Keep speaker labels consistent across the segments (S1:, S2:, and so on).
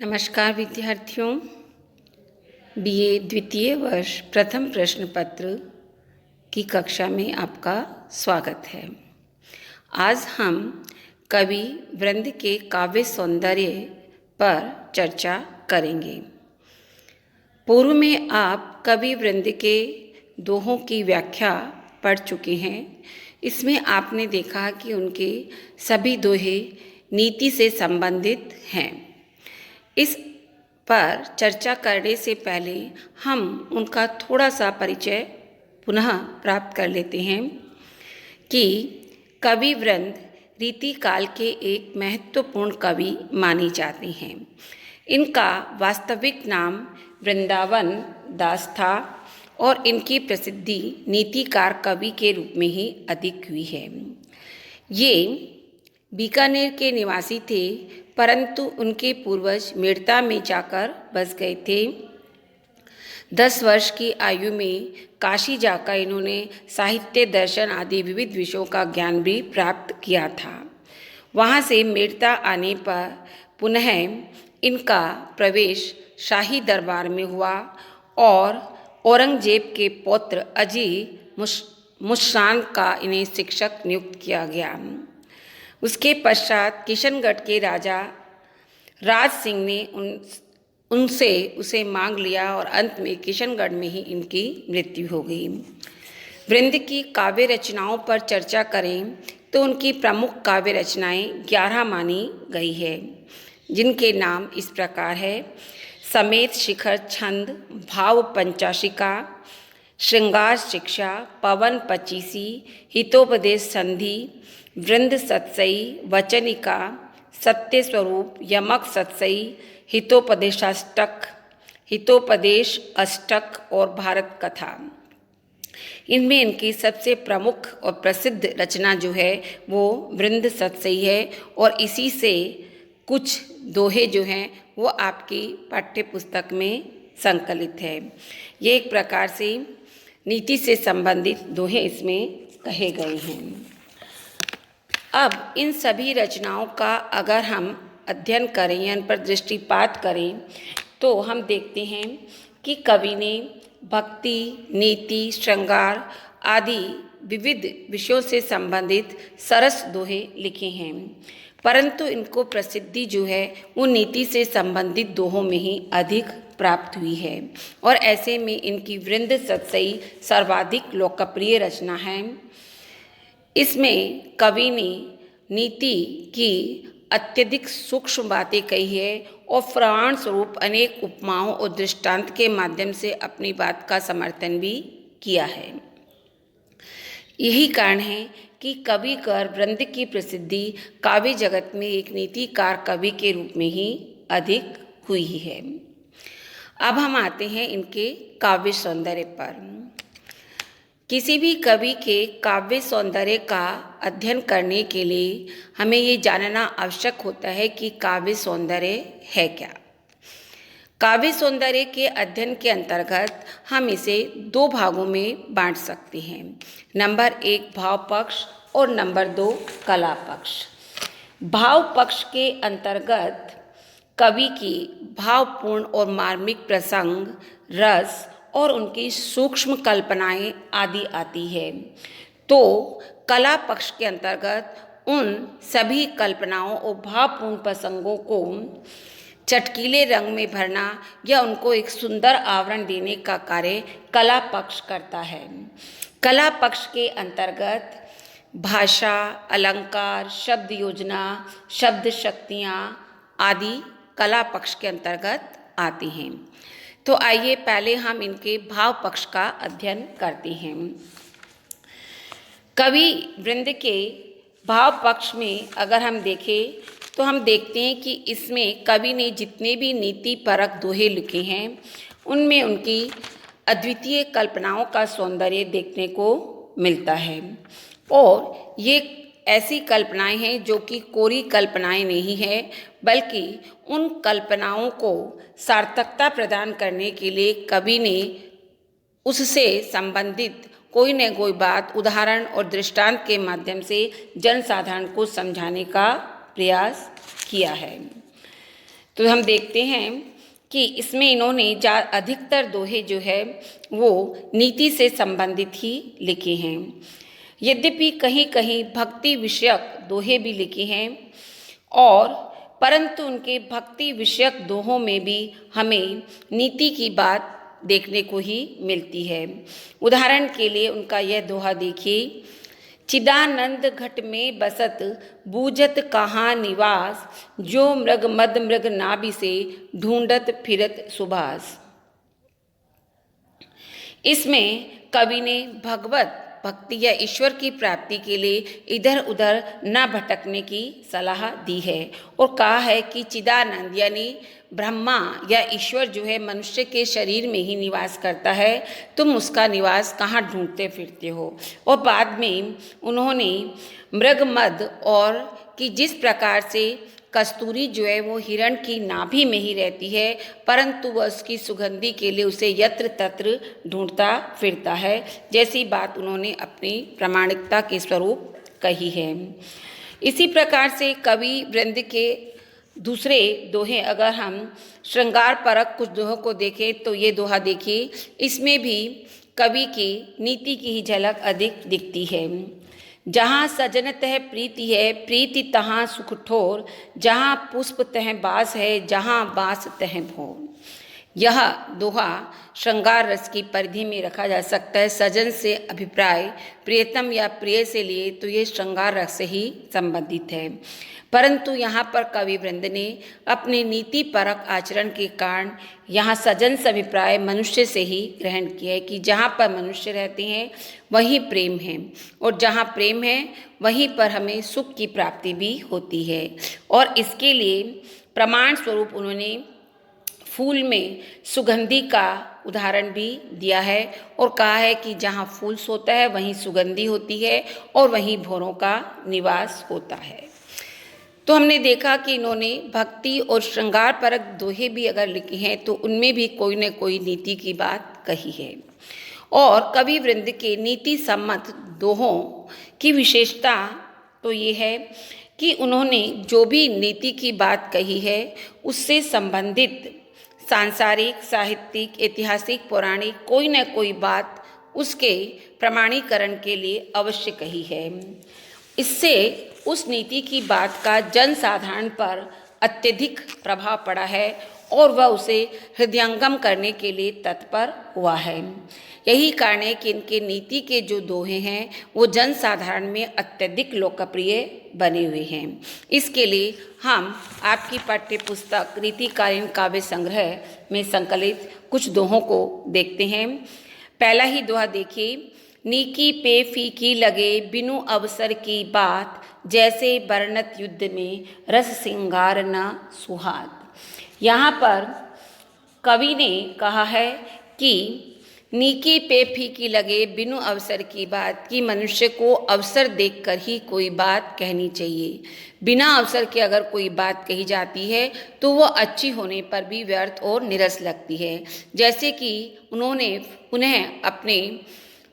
S1: नमस्कार विद्यार्थियों, बीए द्वितीय वर्ष प्रथम प्रश्न पत्र की कक्षा में आपका स्वागत है। आज हम कवि वृंद के काव्य सौंदर्य पर चर्चा करेंगे। पूर्व में आप कवि वृंद के दोहों की व्याख्या पढ़ चुके हैं। इसमें आपने देखा कि उनके सभी दोहे नीति से संबंधित हैं। इस पर चर्चा करने से पहले हम उनका थोड़ा सा परिचय पुनः प्राप्त कर लेते हैं कि कवि वृंद रीतिकाल के एक महत्वपूर्ण कवि माने जाते हैं। इनका वास्तविक नाम वृंदावन दास था और इनकी प्रसिद्धि नीतिकार कवि के रूप में ही अधिक हुई है। ये बीकानेर के निवासी थे, परंतु उनके पूर्वज मेड़ता में जाकर बस गए थे। 10 वर्ष की आयु में काशी जाकर इन्होंने साहित्य, दर्शन आदि विविध विषयों का ज्ञान भी प्राप्त किया था। वहाँ से मेड़ता आने पर पुनः इनका प्रवेश शाही दरबार में हुआ और औरंगजेब के पौत्र अजीज मुश्तान का इन्हें शिक्षक नियुक्त किया गया। उसके पश्चात किशनगढ़ के राजा राज सिंह ने उनसे उसे मांग लिया और अंत में किशनगढ़ में ही इनकी मृत्यु हो गई। वृंद की काव्य रचनाओं पर चर्चा करें तो उनकी प्रमुख काव्य रचनाएं 11 मानी गई है, जिनके नाम इस प्रकार है: समेत शिखर छंद, भाव पंचाशिका, श्रृंगार शिक्षा, पवन पचीसी, हितोपदेश संधि, वृंद सत्सई, वचनिका, सत्य स्वरूप, यमक सत्सई, हितोपदेश अष्टक और भारत कथा। इनमें इनकी सबसे प्रमुख और प्रसिद्ध रचना जो है वो वृंद सत्सई है और इसी से कुछ दोहे जो हैं वो आपकी पाठ्य पुस्तक में संकलित है। ये एक प्रकार से नीति से संबंधित दोहे इसमें कहे गए हैं। अब इन सभी रचनाओं का अगर हम अध्ययन करें या इन पर दृष्टिपात करें तो हम देखते हैं कि कवि ने भक्ति, नीति, श्रृंगार आदि विविध विषयों से संबंधित सरस दोहे लिखे हैं, परंतु इनको प्रसिद्धि जो है वो नीति से संबंधित दोहों में ही अधिक प्राप्त हुई है और ऐसे में इनकी वृंद सत्सई सर्वाधिक लोकप्रिय रचना है। इसमें कवि ने नीति की अत्यधिक सूक्ष्म बातें कही है और प्रमाण स्वरूप अनेक उपमाओं और दृष्टांत के माध्यम से अपनी बात का समर्थन भी किया है। यही कारण है कि कवि कर वृंद की प्रसिद्धि काव्य जगत में एक नीतिकार कवि के रूप में ही अधिक हुई है। अब हम आते हैं इनके काव्य सौंदर्य पर। किसी भी कवि के काव्य सौंदर्य का अध्ययन करने के लिए हमें ये जानना आवश्यक होता है कि काव्य सौंदर्य है क्या। काव्य सौंदर्य के अध्ययन के अंतर्गत हम इसे 2 भागों में बांट सकते हैं। नंबर 1 भाव पक्ष और नंबर 2 कला पक्ष। भाव पक्ष के अंतर्गत कवि की भावपूर्ण और मार्मिक प्रसंग, रस और उनकी सूक्ष्म कल्पनाएं आदि आती है। तो कला पक्ष के अंतर्गत उन सभी कल्पनाओं और भावपूर्ण प्रसंगों को चटकीले रंग में भरना या उनको एक सुंदर आवरण देने का कार्य कला पक्ष करता है। कला पक्ष के अंतर्गत भाषा, अलंकार, शब्द योजना, शब्द शक्तियाँ आदि कला पक्ष के अंतर्गत आती हैं। तो आइए पहले हम इनके भाव पक्ष का अध्ययन करते हैं। कवि वृंद के भाव पक्ष में अगर हम देखें तो हम देखते हैं कि इसमें कवि ने जितने भी नीति परक दोहे लिखे हैं उनमें उनकी अद्वितीय कल्पनाओं का सौंदर्य देखने को मिलता है और ये ऐसी कल्पनाएं हैं जो कि कोरी कल्पनाएं नहीं है, बल्कि उन कल्पनाओं को सार्थकता प्रदान करने के लिए कवि ने उससे संबंधित कोई न कोई बात उदाहरण और दृष्टांत के माध्यम से जनसाधारण को समझाने का प्रयास किया है। तो हम देखते हैं कि इसमें इन्होंने अधिकतर दोहे जो है वो नीति से संबंधित ही लिखे हैं। यद्यपि कहीं कहीं भक्ति विषयक दोहे भी लिखे हैं, और परंतु उनके भक्ति विषयक दोहों में भी हमें नीति की बात देखने को ही मिलती है। उदाहरण के लिए उनका यह दोहा देखिए, चिदानंद घट में बसत बूझत कहाँ निवास, जो मृग मद मृग नाभि से ढूंढत फिरत सुभाष। इसमें कवि ने भगवत भक्ति या ईश्वर की प्राप्ति के लिए इधर उधर न भटकने की सलाह दी है और कहा है कि चिदानंद यानी ब्रह्मा या ईश्वर जो है मनुष्य के शरीर में ही निवास करता है, तुम उसका निवास कहाँ ढूंढते फिरते हो। और बाद में उन्होंने मृगमद और कि जिस प्रकार से कस्तूरी जो है वो हिरण की नाभि में ही रहती है, परंतु वह उसकी सुगंधि के लिए उसे यत्र तत्र ढूंढता फिरता है, जैसी बात उन्होंने अपनी प्रामाणिकता के स्वरूप कही है। इसी प्रकार से कवि वृंद के दूसरे दोहे अगर हम श्रृंगार परक कुछ दोहों को देखें तो ये दोहा देखिए, इसमें भी कवि की नीति की ही झलक अधिक दिखती है। जहाँ सजन तह प्रीति है, प्रीति तहाँ सुख ठोर, जहाँ पुष्प तह बास है, जहाँ बास तह भोर। यह दोहा श्रृंगार रस की परिधि में रखा जा सकता है। सजन से अभिप्राय प्रियतम या प्रिय से लिए तो ये श्रृंगार रस से ही संबंधित है, परंतु यहाँ पर कवि वृंद ने अपने नीति परक आचरण के कारण यहाँ सजन से अभिप्राय मनुष्य से ही ग्रहण किया है कि जहाँ पर मनुष्य रहते हैं वहीं प्रेम है, और जहाँ प्रेम है वहीं पर हमें सुख की प्राप्ति भी होती है। और इसके लिए प्रमाण स्वरूप उन्होंने फूल में सुगंधि का उदाहरण भी दिया है और कहा है कि जहाँ फूल सोता है वहीं सुगंधि होती है और वहीं भौरों का निवास होता है। तो हमने देखा कि इन्होंने भक्ति और श्रृंगार परक दोहे भी अगर लिखे हैं तो उनमें भी कोई न कोई नीति की बात कही है। और कवि वृंद के नीति सम्मत दोहों की विशेषता तो ये है कि उन्होंने जो भी नीति की बात कही है उससे संबंधित सांसारिक, साहित्यिक, ऐतिहासिक, पौराणिक कोई न कोई बात उसके प्रमाणीकरण के लिए अवश्य कही है। इससे उस नीति की बात का जनसाधारण पर अत्यधिक प्रभाव पड़ा है और वह उसे हृदयंगम करने के लिए तत्पर हुआ है। यही कारण है कि इनके नीति के जो दोहे हैं वो जनसाधारण में अत्यधिक लोकप्रिय बने हुए हैं। इसके लिए हम आपकी पाठ्य पुस्तक रीतिकालीन काव्य संग्रह में संकलित कुछ दोहों को देखते हैं। पहला ही दोहा देखिए, नीकी पे फीकी लगे बिनु अवसर की बात, जैसे बरनत युद्ध में रस सिंगार न सुहाग। यहाँ पर कवि ने कहा है कि नीकी पे फीकी लगे बिनु अवसर की बात, कि मनुष्य को अवसर देखकर ही कोई बात कहनी चाहिए। बिना अवसर के अगर कोई बात कही जाती है तो वो अच्छी होने पर भी व्यर्थ और निरस लगती है। जैसे कि उन्होंने पुनः अपने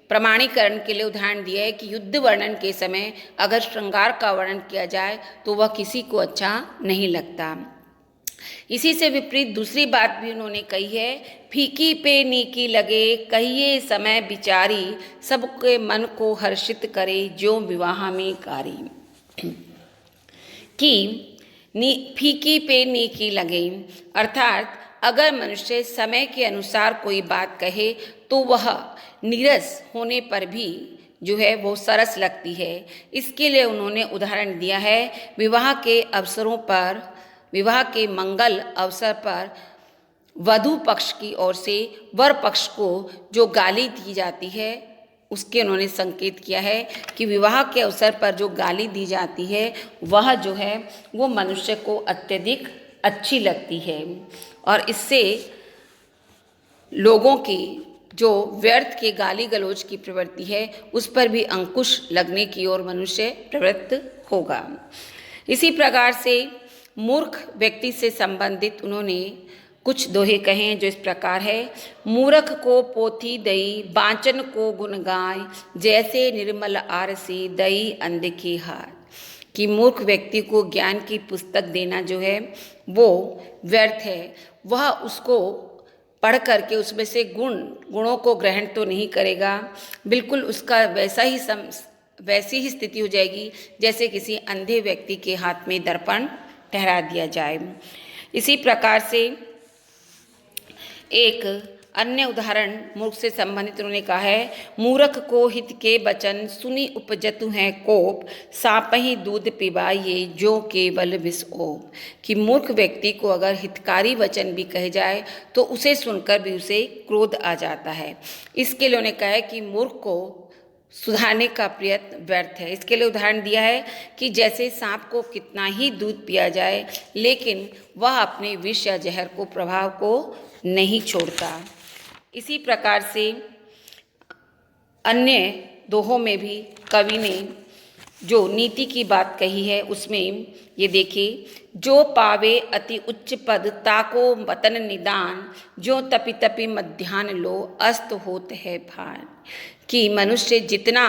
S1: प्रमाणीकरण के लिए उदाहरण दिया है कि युद्ध वर्णन के समय अगर श्रृंगार का वर्णन किया जाए तो वह किसी को अच्छा नहीं लगता। इसी से विपरीत दूसरी बात भी उन्होंने कही है, फीकी पे नीकी लगे कहिए समय बिचारी, सबके मन को हर्षित करे जो विवाह में कारी। कि फीकी पे नीकी लगे अर्थात अगर मनुष्य समय के अनुसार कोई बात कहे तो वह नीरस होने पर भी जो है वो सरस लगती है। इसके लिए उन्होंने उदाहरण दिया है, विवाह के अवसरों पर, विवाह के मंगल अवसर पर वधू पक्ष की ओर से वर पक्ष को जो गाली दी जाती है उसके उन्होंने संकेत किया है कि विवाह के अवसर पर जो गाली दी जाती है वह जो है वो मनुष्य को अत्यधिक अच्छी लगती है और इससे लोगों की जो व्यर्थ के गाली गलौज की प्रवृत्ति है उस पर भी अंकुश लगने की ओर मनुष्य प्रवृत्त होगा। इसी प्रकार से मूर्ख व्यक्ति से संबंधित उन्होंने कुछ दोहे कहे हैं जो इस प्रकार है, मूर्ख को पोथी दई बांचन को गुण गाय, जैसे निर्मल आरसी दई अंधे के हार। कि मूर्ख व्यक्ति को ज्ञान की पुस्तक देना जो है वो व्यर्थ है। वह उसको पढ़ करके उसमें से गुणों को ग्रहण तो नहीं करेगा, बिल्कुल उसका वैसी ही स्थिति हो जाएगी जैसे किसी अंधे व्यक्ति के हाथ में दर्पण ठहरा दिया जाए। इसी प्रकार से एक अन्य उदाहरण मूर्ख से संबंधित उन्होंने कहा है, मूर्ख को हित के बचन सुनी उपजतु हैं कोप, सापहि दूध पिबाइए जो केवल विष ओप। कि मूर्ख व्यक्ति को अगर हितकारी वचन भी कहे जाए तो उसे सुनकर भी उसे क्रोध आ जाता है। इसके लिए उन्होंने कहा है कि मूर्ख को सुधारने का प्रयत्न व्यर्थ है। इसके लिए उदाहरण दिया है कि जैसे सांप को कितना ही दूध पिया जाए लेकिन वह अपने विष या जहर को प्रभाव को नहीं छोड़ता। इसी प्रकार से अन्य दोहों में भी कवि ने जो नीति की बात कही है उसमें ये देखिए, जो पावे अति उच्च पद ताको वतन निदान, जो तपि तपि मध्याह्न लो अस्त होत है भान। कि मनुष्य जितना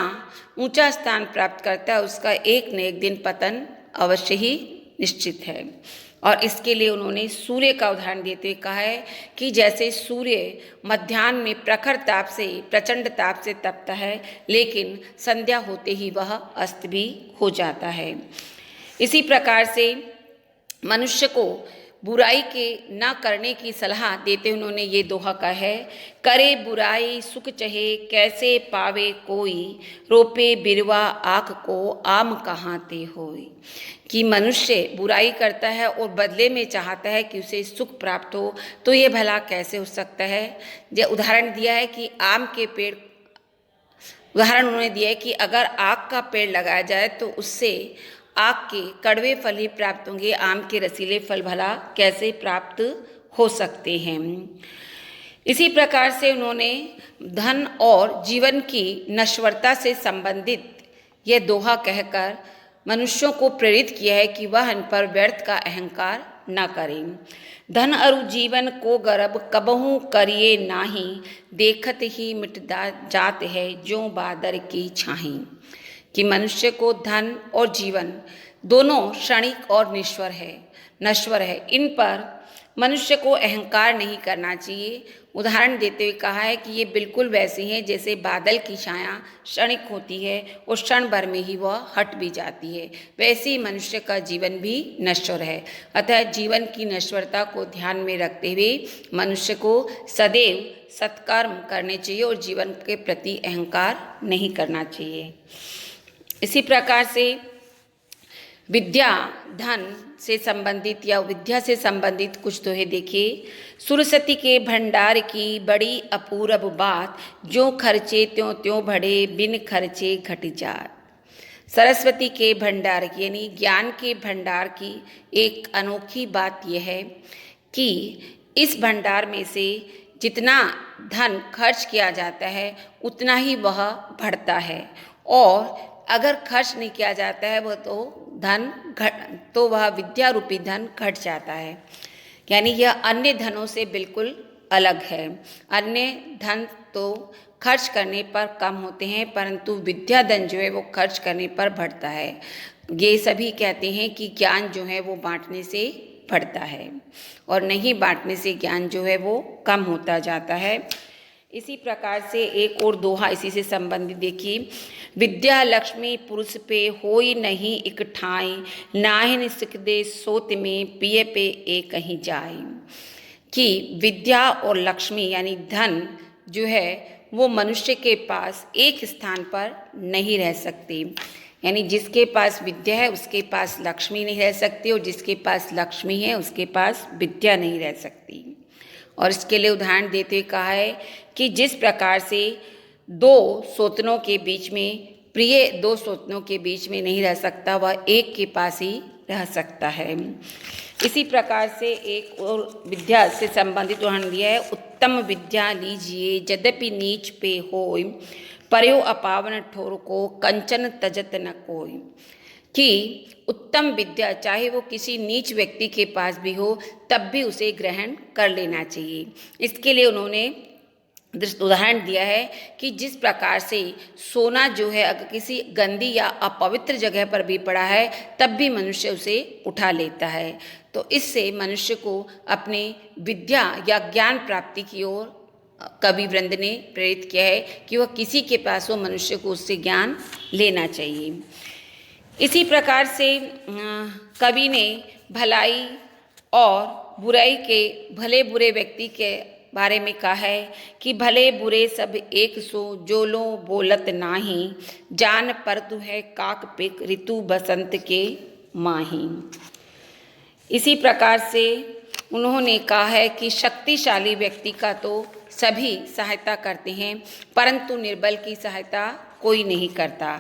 S1: ऊंचा स्थान प्राप्त करता है उसका एक न एक दिन पतन अवश्य ही निश्चित है। और इसके लिए उन्होंने सूर्य का उदाहरण देते हुए कहा है कि जैसे सूर्य मध्याह्न में प्रखर ताप से प्रचंड ताप से तपता है लेकिन संध्या होते ही वह अस्त भी हो जाता है। इसी प्रकार से मनुष्य को बुराई के न करने की सलाह देते उन्होंने ये दोहा कहा है, करे बुराई सुख चहे कैसे पावे कोई, रोपे बिरवा आँख को आम कहाँ ते होई। कि मनुष्य बुराई करता है और बदले में चाहता है कि उसे सुख प्राप्त हो, तो ये भला कैसे हो सकता है। जो उदाहरण दिया है कि आम के पेड़, उदाहरण उन्होंने दिया है कि अगर आक का पेड़ लगाया जाए तो उससे आक के कड़वे फल ही प्राप्त होंगे, आम के रसीले फल भला कैसे प्राप्त हो सकते हैं। इसी प्रकार से उन्होंने धन और जीवन की नश्वरता से संबंधित यह दोहा कहकर मनुष्यों को प्रेरित किया है कि वह इन पर व्यर्थ का अहंकार न करें। धन अरु जीवन को गर्भ कबहू करिए नाही, देखत ही मिट जात है जो बादर की छाही। कि मनुष्य को धन और जीवन दोनों क्षणिक और नश्वर है, इन पर मनुष्य को अहंकार नहीं करना चाहिए। उदाहरण देते हुए कहा है कि ये बिल्कुल वैसे हैं जैसे बादल की छाया क्षणिक होती है और क्षण भर में ही वह हट भी जाती है, वैसे ही मनुष्य का जीवन भी नश्वर है। अतः जीवन की नश्वरता को ध्यान में रखते हुए मनुष्य को सदैव सत्कर्म करने चाहिए और जीवन के प्रति अहंकार नहीं करना चाहिए। इसी प्रकार से विद्या धन से संबंधित या विद्या से संबंधित कुछ दोहे देखिए। सुरसती के भंडार की बड़ी अपूर्व बात, जो खर्चे त्यों त्यों बढ़े बिन खर्चे घट जात। सरस्वती के भंडार की यानी ज्ञान के भंडार की एक अनोखी बात यह है कि इस भंडार में से जितना धन खर्च किया जाता है उतना ही वह बढ़ता है, और अगर खर्च नहीं किया जाता है वह विद्या रूपी धन घट जाता है। यानी यह अन्य धनों से बिल्कुल अलग है। अन्य धन तो खर्च करने पर कम होते हैं परंतु विद्या धन जो है वो खर्च करने पर बढ़ता है। ये सभी कहते हैं कि ज्ञान जो है वो बांटने से बढ़ता है और नहीं बांटने से ज्ञान जो है वो कम होता जाता है। इसी प्रकार से एक और दोहा इसी से संबंधित देखिए। विद्या लक्ष्मी पुरुष पे होई नहीं इक ठाई, नाहिन सिकदे सोत में पिए पे एक कहीं जाए। कि विद्या और लक्ष्मी यानी धन जो है वो मनुष्य के पास एक स्थान पर नहीं रह सकती। यानी जिसके पास विद्या है उसके पास लक्ष्मी नहीं रह सकती और जिसके पास लक्ष्मी है उसके पास विद्या नहीं रह सकती। और इसके लिए उदाहरण देते हुए कहा है कि जिस प्रकार से दो सौतनों के बीच में नहीं रह सकता वह एक के पास ही रह सकता है। इसी प्रकार से एक और विद्या से संबंधित उदाहरण दिया है। उत्तम विद्या लीजिए यद्यपि नीच पे होय, पर्यो अपावन ठोर को कंचन तजत न कोई। कि उत्तम विद्या चाहे वो किसी नीच व्यक्ति के पास भी हो तब भी उसे ग्रहण कर लेना चाहिए। इसके लिए उन्होंने उदाहरण दिया है कि जिस प्रकार से सोना जो है अगर किसी गंदी या अपवित्र जगह पर भी पड़ा है तब भी मनुष्य उसे उठा लेता है। तो इससे मनुष्य को अपनी विद्या या ज्ञान प्राप्ति की ओर कवि वृंद ने प्रेरित किया है कि वह किसी के पास हो मनुष्य को उससे ज्ञान लेना चाहिए। इसी प्रकार से कवि ने भलाई और बुराई के भले बुरे व्यक्ति के बारे में कहा है कि भले बुरे सब एक सो जो लो बोलत नाही, जान पर तू है काक पिक ऋतु बसंत के माही। इसी प्रकार से उन्होंने कहा है कि शक्तिशाली व्यक्ति का तो सभी सहायता करते हैं परंतु निर्बल की सहायता कोई नहीं करता।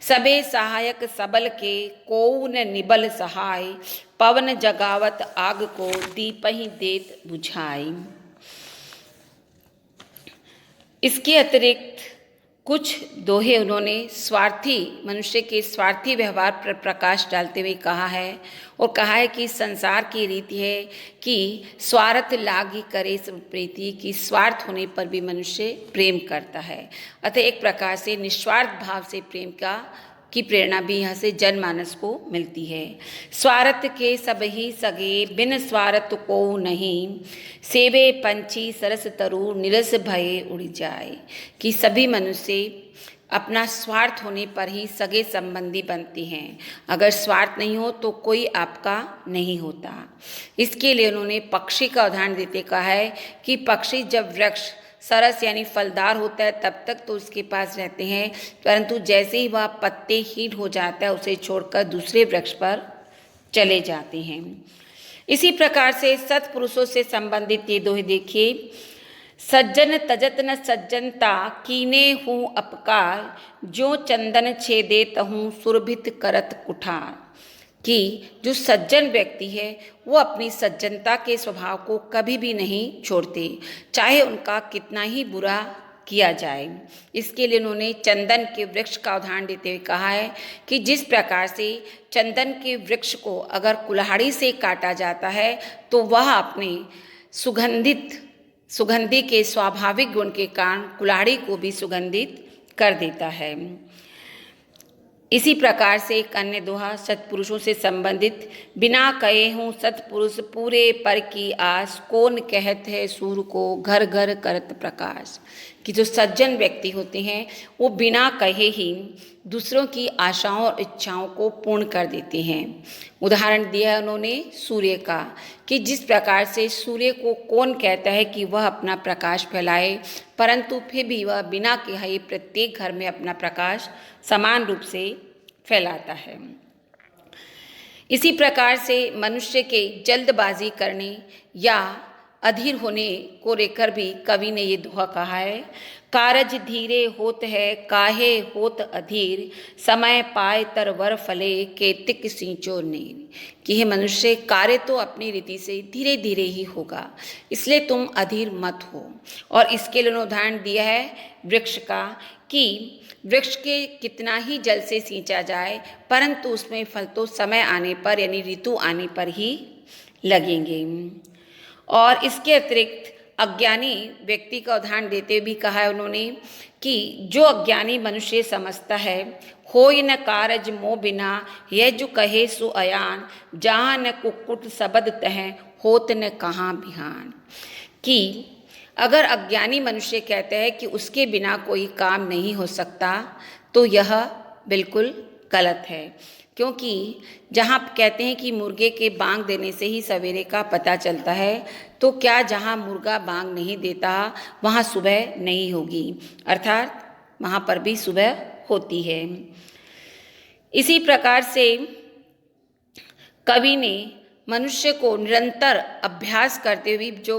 S1: सबे सहायक सबल के कोउ न निबल सहाय, पवन जगावत आग को दीप ही देत बुझाई। इसके अतिरिक्त कुछ दोहे उन्होंने स्वार्थी मनुष्य के स्वार्थी व्यवहार पर प्रकाश डालते हुए कहा है और कहा है कि संसार की रीति है कि स्वार्थ लागी करे सब प्रीति, कि स्वार्थ होने पर भी मनुष्य प्रेम करता है। अतः एक प्रकार से निस्वार्थ भाव से प्रेम की प्रेरणा भी यहाँ से जनमानस को मिलती है। स्वार्थ के सब ही सगे बिन स्वार्थ को नहीं, सेवे पंछी सरस तरु निरस भये उड़ जाए, कि सभी मनुष्य अपना स्वार्थ होने पर ही सगे संबंधी बनते हैं, अगर स्वार्थ नहीं हो तो कोई आपका नहीं होता। इसके लिए उन्होंने पक्षी का उदाहरण देते कहा है कि पक्षी जब वृक्ष सरस यानी फलदार होता है तब तक तो उसके पास रहते हैं, परंतु जैसे ही वह पत्ते हीट हो जाता है उसे छोड़कर दूसरे वृक्ष पर चले जाते हैं। इसी प्रकार से सत्पुरुषों से संबंधित ये दोहे देखिए। सज्जन तजत न सज्जनता कीने हूँ अपकार, जो चंदन छेदे तहूँ सुरभित करत कुठार, कि जो सज्जन व्यक्ति है वो अपनी सज्जनता के स्वभाव को कभी भी नहीं छोड़ते, चाहे उनका कितना ही बुरा किया जाए। इसके लिए उन्होंने चंदन के वृक्ष का उदाहरण देते हुए कहा है कि जिस प्रकार से चंदन के वृक्ष को अगर कुल्हाड़ी से काटा जाता है तो वह अपने सुगंधि के स्वाभाविक गुण के कारण कुल्हाड़ी को भी सुगंधित कर देता है। इसी प्रकार से एक अन्य दोहा सत्पुरुषों से संबंधित। बिना कहे हूँ सत्पुरुष पूरे पर की आस, कौन कहत है सूर को घर घर करत प्रकाश, कि जो सज्जन व्यक्ति होते हैं वो बिना कहे ही दूसरों की आशाओं और इच्छाओं को पूर्ण कर देते हैं। उदाहरण दिया है उन्होंने सूर्य का, कि जिस प्रकार से सूर्य को कौन कहता है कि वह अपना प्रकाश फैलाए, परंतु फिर भी वह बिना कहे प्रत्येक घर में अपना प्रकाश समान रूप से फैलाता है। इसी प्रकार से मनुष्य के जल्दबाजी करने या अधीर होने को लेकर भी कवि ने ये दोहा कहा है। कारज धीरे होत है काहे होत अधीर, समय पाए तर वर फले केतिक सिंचो नीर, कि हे मनुष्य कार्य तो अपनी रीति से धीरे धीरे ही होगा, इसलिए तुम अधीर मत हो। और इसके लिए उदाहरण दिया है वृक्ष का, कि वृक्ष के कितना ही जल से सींचा जाए परंतु उसमें फल तो समय आने पर यानी ऋतु आने पर ही लगेंगे। और इसके अतिरिक्त अज्ञानी व्यक्ति का उदाहरण देते हुए भी कहा है उन्होंने कि जो अज्ञानी मनुष्य समझता है, होय न कारज मोह बिना यह जो कहे सो अयान, जहाँ न कुक्कुट सबद तह होत न कहाँ बिहान, कि अगर अज्ञानी मनुष्य कहते हैं कि उसके बिना कोई काम नहीं हो सकता तो यह बिल्कुल गलत है, क्योंकि जहाँ कहते हैं कि मुर्गे के बांग देने से ही सवेरे का पता चलता है, तो क्या जहाँ मुर्गा बांग नहीं देता वहाँ सुबह नहीं होगी, अर्थात वहाँ पर भी सुबह होती है। इसी प्रकार से कवि ने मनुष्य को निरंतर अभ्यास करते हुए जो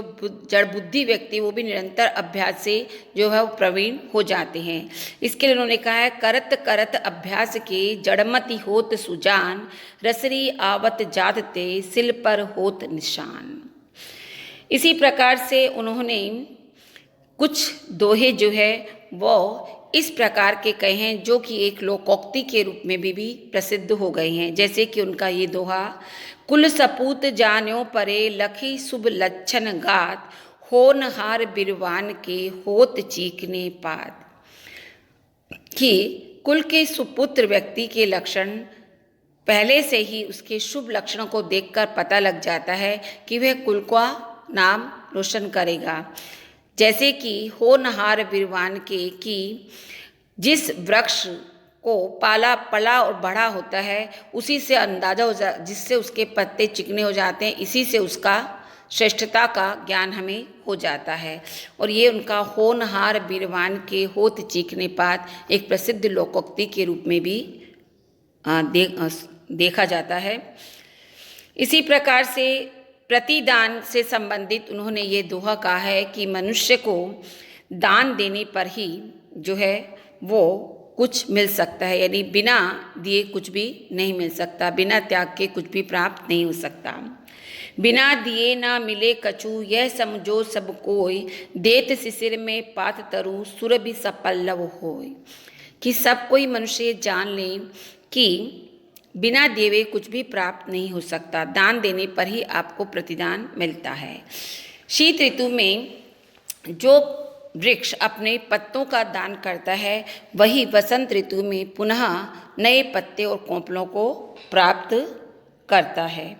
S1: जड़ बुद्धि व्यक्ति वो भी निरंतर अभ्यास से जो है वो प्रवीण हो जाते हैं। इसके लिए उन्होंने कहा है करत करत अभ्यास के जड़मति होत सुजान, रसरी आवत जातते सिल पर होत निशान। इसी प्रकार से उन्होंने कुछ दोहे जो है वो इस प्रकार के कहे हैं जो कि एक लोकोक्ति के रूप में भी प्रसिद्ध हो गए हैं। जैसे कि उनका ये दोहा, कुल सपूत जान्यो परे लखी शुभ लक्षण गात, होनहार बिरवान के होत चीकने पात। कि कुल के सुपुत्र व्यक्ति के लक्षण पहले से ही उसके शुभ लक्षणों को देखकर पता लग जाता है कि वह कुल का नाम रोशन करेगा। जैसे कि होनहार बिरवान के, कि जिस वृक्ष को पाला पला और बड़ा होता है उसी से अंदाजा हो जा, जिससे उसके पत्ते चिकने हो जाते हैं, इसी से उसका श्रेष्ठता का ज्ञान हमें हो जाता है। और ये उनका होनहार बिरवान के होत चीकने पात एक प्रसिद्ध लोकोक्ति के रूप में भी देखा जाता है। इसी प्रकार से प्रतिदान से संबंधित उन्होंने ये दोहा कहा है कि मनुष्य को दान देने पर ही जो है वो कुछ मिल सकता है, यानी बिना दिए कुछ भी नहीं मिल सकता, बिना त्याग के कुछ भी प्राप्त नहीं हो सकता। बिना दिए ना मिले कछु, यह समझो सब कोई, देत शिशिर में पात तरु सुर भी सपल्लव होय। कि सब कोई मनुष्य जान ले कि बिना दिए हुए कुछ भी प्राप्त नहीं हो सकता, दान देने पर ही आपको प्रतिदान मिलता है। शीत ऋतु में जो वृक्ष अपने पत्तों का दान करता है वही वसंत ऋतु में पुनः नए पत्ते और कोंपलों को प्राप्त करता है।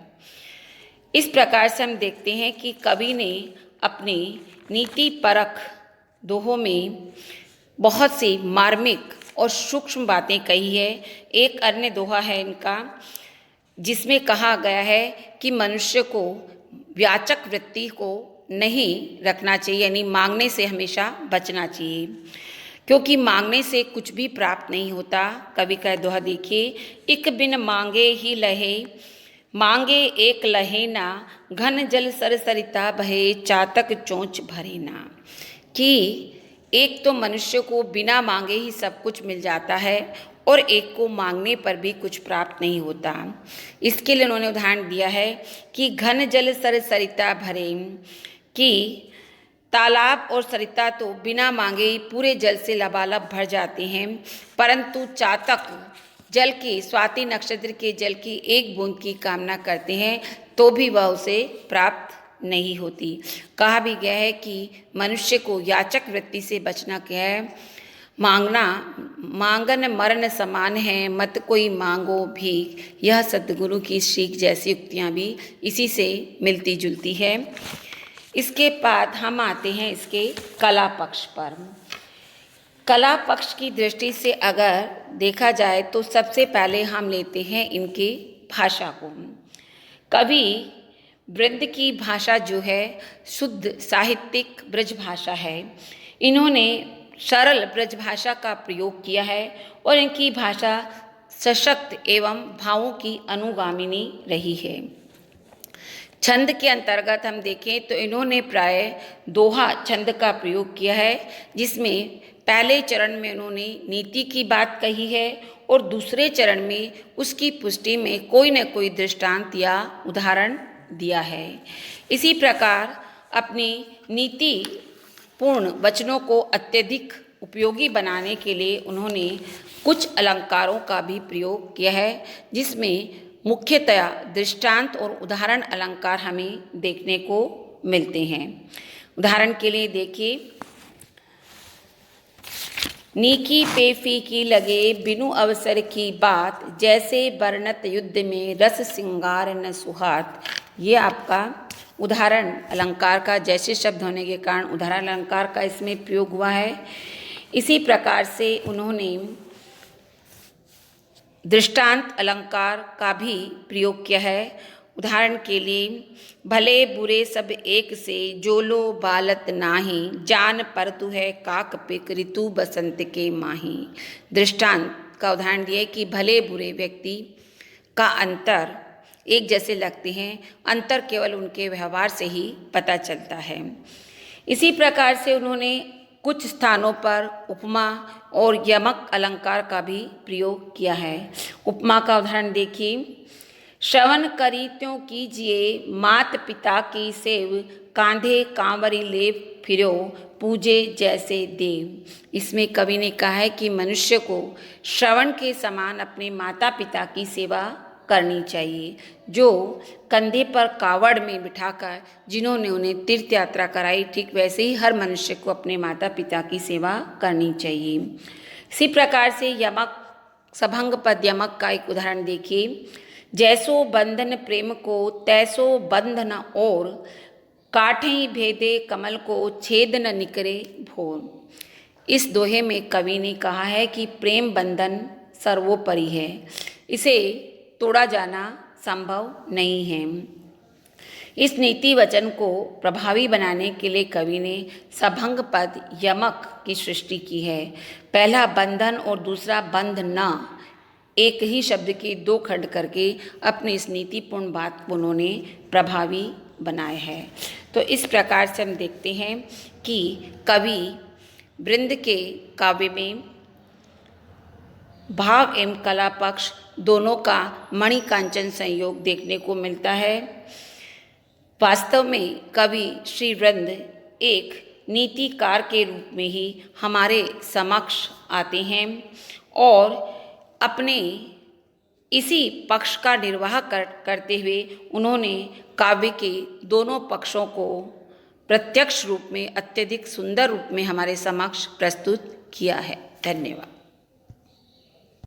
S1: इस प्रकार से हम देखते हैं कि कवि ने अपनी नीति परक दोहों में बहुत सी मार्मिक और सूक्ष्म बातें कही है। एक अन्य दोहा है इनका जिसमें कहा गया है कि मनुष्य को व्याचक वृत्ति को नहीं रखना चाहिए, यानी मांगने से हमेशा बचना चाहिए, क्योंकि मांगने से कुछ भी प्राप्त नहीं होता। कवि का दोहा देखिए, इक बिन मांगे ही लहे, मांगे एक लहे ना, घन जल सर सरिता बहे, चातक चोंच भरे ना। कि एक तो मनुष्य को बिना मांगे ही सब कुछ मिल जाता है और एक को मांगने पर भी कुछ प्राप्त नहीं होता। इसके लिए उन्होंने उदाहरण दिया है कि घन जल सर सरिता भरे, कि तालाब और सरिता तो बिना मांगे ही पूरे जल से लबालब भर जाते हैं, परंतु चातक जल की, स्वाति नक्षत्र के जल की एक बूंद की कामना करते हैं तो भी वह उसे प्राप्त नहीं होती। कहा भी गया है कि मनुष्य को याचक वृत्ति से बचना क्या है, मांगना मांगन मरण समान है, मत कोई मांगो भी। यह सद्गुरु की सीख जैसी उक्तियाँ भी इसी से मिलती जुलती है। इसके बाद हम आते हैं इसके कला पक्ष पर। कला पक्ष की दृष्टि से अगर देखा जाए तो सबसे पहले हम लेते हैं इनकी भाषा को। कवि वृंद की भाषा जो है शुद्ध साहित्यिक ब्रज भाषा है। इन्होंने सरल ब्रज भाषा का प्रयोग किया है और इनकी भाषा सशक्त एवं भावों की अनुगामिनी रही है। छंद के अंतर्गत हम देखें तो इन्होंने प्राय दोहा छंद का प्रयोग किया है, जिसमें पहले चरण में उन्होंने नीति की बात कही है और दूसरे चरण में उसकी पुष्टि में कोई न कोई दृष्टांत या उदाहरण दिया है। इसी प्रकार अपनी नीति पूर्ण वचनों को अत्यधिक उपयोगी बनाने के लिए उन्होंने कुछ अलंकारों का भी प्रयोग किया है, जिसमें मुख्यतया दृष्टांत और उदाहरण अलंकार हमें देखने को मिलते हैं। उदाहरण के लिए देखिए, नीकी पे फीकी लगे बिनु अवसर की बात, जैसे बरनत युद्ध में रस सिंगार न सुहात। ये आपका उदाहरण अलंकार का जैसे शब्द होने के कारण उदाहरण अलंकार का इसमें प्रयोग हुआ है। इसी प्रकार से उन्होंने दृष्टांत अलंकार का भी प्रयोग किया है। उदाहरण के लिए, भले बुरे सब एक से, जोलो बालत नाही, जान परतु है काक पिक, ऋतु बसंत के माही। दृष्टांत का उदाहरण दिया कि भले बुरे व्यक्ति का अंतर एक जैसे लगते हैं, अंतर केवल उनके व्यवहार से ही पता चलता है। इसी प्रकार से उन्होंने कुछ स्थानों पर उपमा और यमक अलंकार का भी प्रयोग किया है। उपमा का उदाहरण देखिए, श्रवण करी त्यों कीजिए, मात पिता की सेव, कांधे कांवरी ले फिरो, पूजे जैसे देव। इसमें कवि ने कहा है कि मनुष्य को श्रवण के समान अपने माता पिता की सेवा करनी चाहिए। जो कंधे पर कावड़ में बिठाकर जिन्होंने उन्हें तीर्थ यात्रा कराई, ठीक वैसे ही हर मनुष्य को अपने माता पिता की सेवा करनी चाहिए। इसी प्रकार से यमक, सभंग पद यमक का एक उदाहरण देखिए। जैसो बंधन प्रेम को तैसो बंध न और, काठें भेदे कमल को छेद न निकरे भोर। इस दोहे में कवि ने कहा है कि प्रेम बंधन सर्वोपरि है, इसे तोड़ा जाना संभव नहीं है। इस नीति वचन को प्रभावी बनाने के लिए कवि ने सभंग पद यमक की सृष्टि की है। पहला बंधन और दूसरा बंध न, एक ही शब्द के दो खंड करके अपनी इस नीतिपूर्ण बात को उन्होंने प्रभावी बनाया है। तो इस प्रकार से हम देखते हैं कि कवि वृंद के काव्य में भाव एवं कला पक्ष दोनों का मणिकांचन संयोग देखने को मिलता है। वास्तव में कवि श्री वृंद एक नीतिकार के रूप में ही हमारे समक्ष आते हैं और अपने इसी पक्ष का निर्वाह करते हुए उन्होंने काव्य के दोनों पक्षों को प्रत्यक्ष रूप में अत्यधिक सुंदर रूप में हमारे समक्ष प्रस्तुत किया है। धन्यवाद।